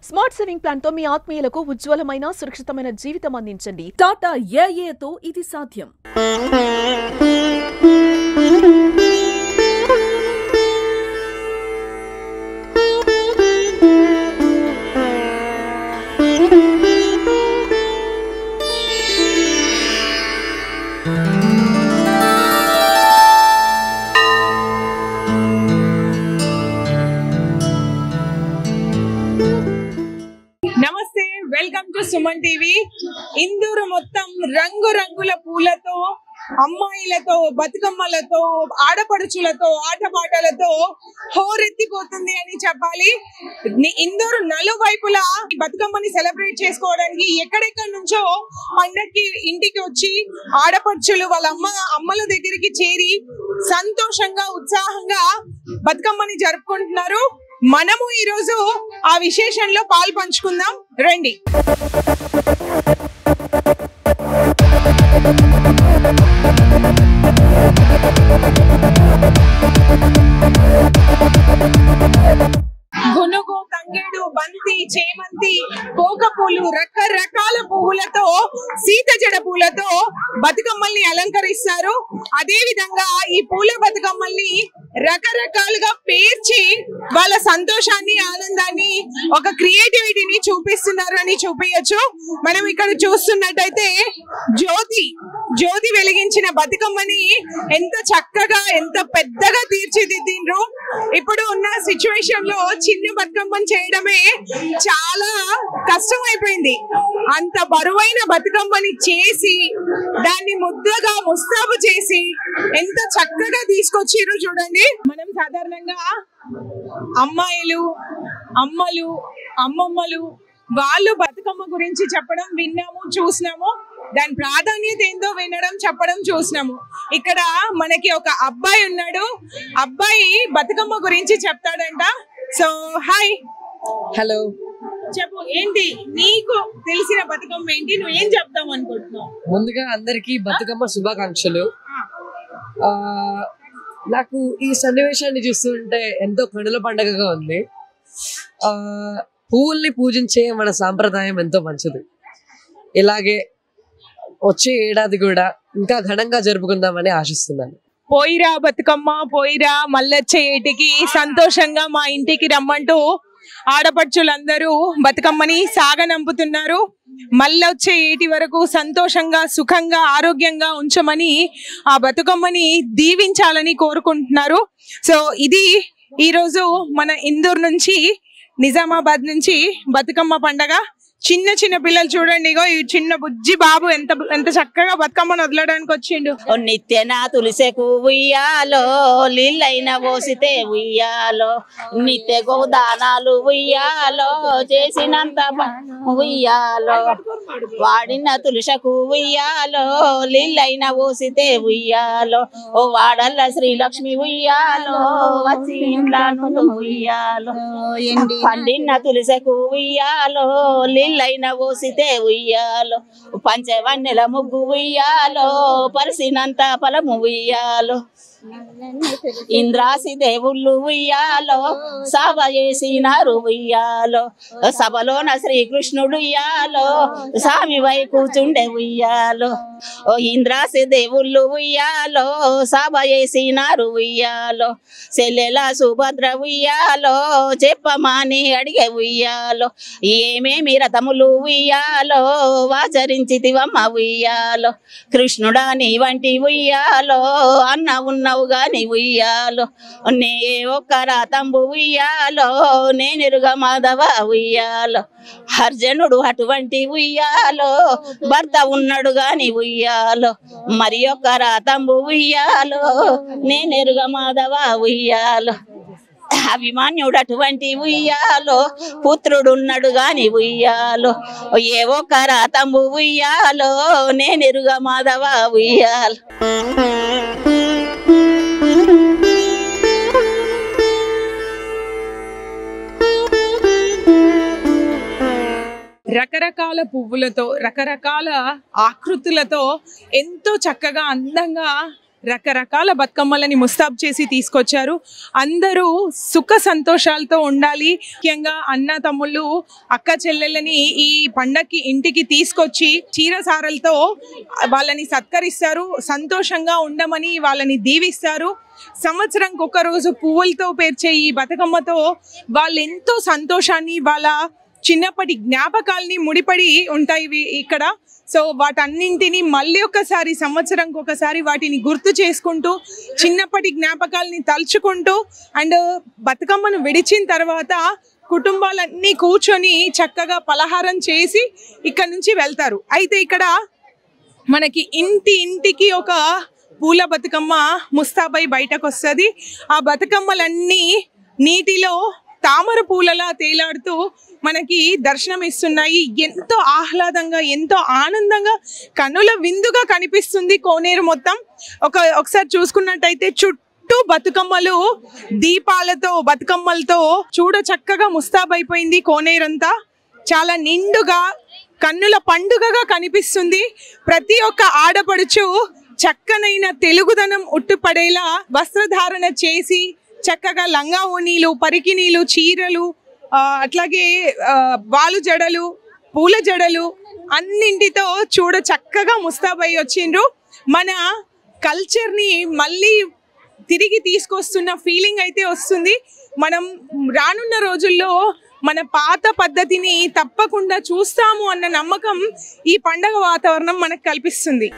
Smart saving plan తో మీ ఆత్మీయులకు ఉజ్వలమైన సురక్షితమైన జీవితం అందించండి. టాటా ఏఏతో ఇది సాధ్యం. నమస్తే, welcome to Suman TV. Indur మొత్తం రంగు రంగుల పూలతో, అమ్మాయిలతో, బతుకమ్మలతో, ఆడపడుచులతో, ఆటపాటలతో హోరెత్తిపోతుంది అని చెప్పాలి. ఇందూరు నలువైపులా బతుకమ్మని సెలబ్రేట్ చేసుకోవడానికి ఎక్కడెక్కడి నుంచో పండక్కి ఇంటికి వచ్చి ఆడపడుచులు వాళ్ళ అమ్మల దగ్గరికి చేరి సంతోషంగా ఉత్సాహంగా బతుకమ్మని జరుపుకుంటున్నారు. మనము ఈరోజు ఆ విశేషంలో పాలు పంచుకుందాం రండి. గునుగు, తంగేడు, బంతి, చేమంతి, కోక పూలు, రకరకాల పువ్వులతో, సీత జడ పూలతో బతుకమ్మల్ని అలంకరిస్తారు. అదే విధంగా ఈ పూల బతుకమ్మల్ని రకరకాలుగా పేర్చి వాళ్ళ సంతోషాన్ని, ఆనందాన్ని, ఒక క్రియేటివిటీని చూపిస్తున్నారు అని చూపించచ్చు. మనం ఇక్కడ చూస్తున్నట్టయితే జ్యోతి వెలిగించిన బతుకమ్మని ఎంత చక్కగా, ఎంత పెద్దగా తీర్చిదిద్దిండ్రు. ఇప్పుడు ఉన్న సిచ్యువేషన్ లో చిన్న బతుకమ్మని చేయడమే చాలా కష్టం అయిపోయింది. అంత బరువైన బతుకమ్మని చేసి దాన్ని ముద్దగా ముస్తాబు చేసి ఎంత చక్కగా తీసుకొచ్చిర్రు చూడండి. మనం సాధారణంగా అమ్మాయిలు, అమ్మలు, అమ్మమ్మలు వాళ్ళు బతుకమ్మ గురించి చెప్పడం విన్నాము, చూసినాము. దాని ప్రాధాన్యత ఏందో వినడం, చెప్పడం చూసినాము. ఇక్కడ మనకి ఒక అబ్బాయి ఉన్నాడు. అబ్బాయి బతుకమ్మ గురించి చెప్తాడంట. So hi. హలో, చెప్పు, ఏంటి నీకు తెలిసిన బతుకమ్మ ఏంటి, నువ్వు ఏం చెప్తాం అనుకుంటున్నావు? ముందుగా అందరికి బతుకమ్మ శుభాకాంక్షలు. నాకు ఈ సన్నివేశాన్ని చూస్తుంటే ఎంతో కనుల పండగగా ఉంది. పువ్వుల్ని పూజించే మన సాంప్రదాయం ఎంతో మంచిది. ఇలాగే వచ్చే ఏడాది కూడా ఇంకా ఘనంగా జరుపుకుందామని ఆశిస్తున్నాను. పోయిరా బతుకమ్మ పోయిరా, మళ్ళొచ్చే ఏటికి సంతోషంగా మా ఇంటికి రమ్మంటూ ఆడపడుచులందరూ బతుకమ్మని సాగనంపుతున్నారు. మళ్ళొచ్చే ఏటి వరకు సంతోషంగా, సుఖంగా, ఆరోగ్యంగా ఉంచమని ఆ బతుకమ్మని దీవించాలని కోరుకుంటున్నారు. సో ఇది ఈరోజు మన ఇందూరు నుంచి, నిజామాబాద్ నుంచి బతుకమ్మ పండగ. చిన్న చిన్న పిల్లలు చూడండి, ఇగో ఈ చిన్న బుజ్జి బాబు ఎంత చక్కగా బతుకమ్మను వదలడానికి వచ్చిండు. నిత్యనా తులసెకు ఉయ్యాలో, లీలైన పోసితే ఉయ్యాలో, నిత్య గోదానాలు ఉయ్యాలో, చేసినంత ఉయ్యాలో, వాడిన తులసకు ఉయ్యాలో, లీలైన పోసితే ఉయ్యాలో, ఓ వాడల్ల శ్రీలక్ష్మి ఉయ్యాలో, వచ్చి ఇంట్లోను ఉయ్యాలో, పండిన తులసకు ఉయ్యాలో, లైన పోసితే ఉయ్యాలో, పంచవన్నెల ముగ్గు ఉయ్యాలో, పరిసినంత ఫలము ఉయ్యాలో, ఇంద్రాసి దేవుళ్ళు ఉయ్యాలో, సభ చేసినారు ఉయ్యాలో, సభలోన శ్రీకృష్ణుడు ఉయ్యాలో, స్వామి వై కూచుండే ఉయ్యాలో, ఓ ఇంద్రాసి దేవుళ్ళు ఉయ్యాలో, సభ చేసినారు ఉయ్యాలో, చెల్లెల సుభద్ర ఉయ్యాలో, చెప్పమాని అడిగే ఉయ్యాలో, ఏమేమి రథములు ఉయ్యాలో, ఆచరించితివమ్మ ఉయ్యాలో, కృష్ణుడా నీ వంటి ఉయ్యాలో, అన్న ఉన్నావు గాని ఉయ్యాలో, నే ఒక్క రథంబు ఉయ్యాలో, నేనెరుగ మాధవ ఉయ్యాలో, అర్జునుడు అటువంటి ఉయ్యాలో, భర్త ఉన్నాడు గాని ఉయ్యాలో, మరి ఒక్క రథంబు ఉయ్యాలో, నేనెరుగ మాధవ ఉయ్యాలో, అభిమాన్యుడు అటువంటి ఉయ్యాలో, పుత్రుడున్నాడు గాని ఉయ్యాలో, ఏ ఒక్క రథంబు ఉయ్యాలో, నేనెరుగ మాధవ ఉయ్యాలో. రకరకాల పువ్వులతో, రకరకాల ఆకృతులతో ఎంతో చక్కగా, అందంగా రకరకాల బతుకమ్మలని ముస్తాబు చేసి తీసుకొచ్చారు. అందరూ సుఖ సంతోషాలతో ఉండాలి. ముఖ్యంగా అన్న తమ్ముళ్ళు అక్క చెల్లెళ్ళని ఈ పండక్కి ఇంటికి తీసుకొచ్చి చీరసారలతో వాళ్ళని సత్కరిస్తారు. సంతోషంగా ఉండమని వాళ్ళని దీవిస్తారు. సంవత్సరంకి ఒక రోజు పువ్వులతో పేర్చే ఈ బతుకమ్మతో వాళ్ళు ఎంతో సంతోషాన్ని, వాళ్ళ చిన్నప్పటి జ్ఞాపకాలని ముడిపడి ఉంటాయి ఇక్కడ. సో వాటన్నింటినీ మళ్ళీ ఒకసారి సంవత్సరంకి ఒకసారి వాటిని గుర్తు చేసుకుంటూ చిన్నప్పటి జ్ఞాపకాలని తలుచుకుంటూ అండ్ బతుకమ్మను విడిచిన తర్వాత కుటుంబాలన్నీ కూర్చొని చక్కగా పలహారం చేసి ఇక్కడ నుంచి వెళ్తారు. అయితే ఇక్కడ మనకి ఇంటికి ఒక పూల బతుకమ్మ ముస్తాబై బయటకు వస్తుంది. ఆ బతుకమ్మలన్నీ నీటిలో తామర పూలలా తేలాడుతూ మనకి దర్శనం ఇస్తున్నాయి. ఎంతో ఆహ్లాదంగా, ఎంతో ఆనందంగా, కనుల విందుగా కనిపిస్తుంది కోనేరు మొత్తం. ఒకసారి చూసుకున్నట్టయితే చుట్టూ బతుకమ్మలు దీపాలతో, బతుకమ్మలతో చూడ చక్కగా ముస్తాబైపోయింది కోనేరంతా. చాలా నిండుగా, కన్నుల పండుగగా కనిపిస్తుంది. ప్రతి ఒక్క ఆడపడుచు చక్కనైన తెలుగుదనం ఉట్టుపడేలా వస్త్రధారణ చేసి చక్కగా లంగా ఓణీలు, పరికినీలు, చీరలు, అట్లాగే వాలు జడలు, పూల జడలు అన్నింటితో చూడ చక్కగా ముస్తాబై వచ్చిండ్రు. మన కల్చర్ని మళ్ళీ తిరిగి తీసుకొస్తున్న ఫీలింగ్ అయితే వస్తుంది. మనం రానున్న రోజుల్లో మన పాత పద్ధతిని తప్పకుండా చూస్తాము అన్న నమ్మకం ఈ పండగ వాతావరణం మనకు కల్పిస్తుంది.